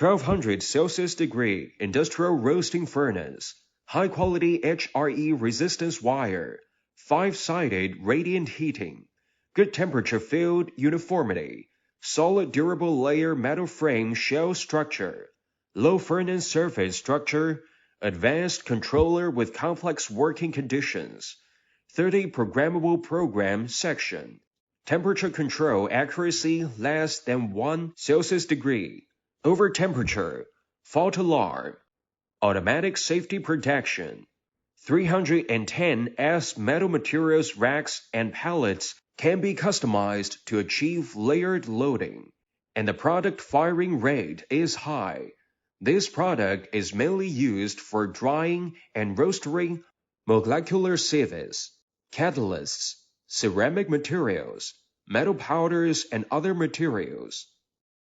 1200 Celsius degree industrial roasting furnace, high quality HRE resistance wire, 5-sided radiant heating, good temperature field uniformity, solid durable layer metal frame shell structure, low furnace surface structure, advanced controller with complex working conditions, 30 programmable program section, temperature control accuracy less than 1 Celsius degree, over temperature, fault alarm, automatic safety protection. 310S metal materials racks and pallets can be customized to achieve layered loading, and the product firing rate is high. This product is mainly used for drying and roasting molecular sieves, catalysts, ceramic materials, metal powders, and other materials.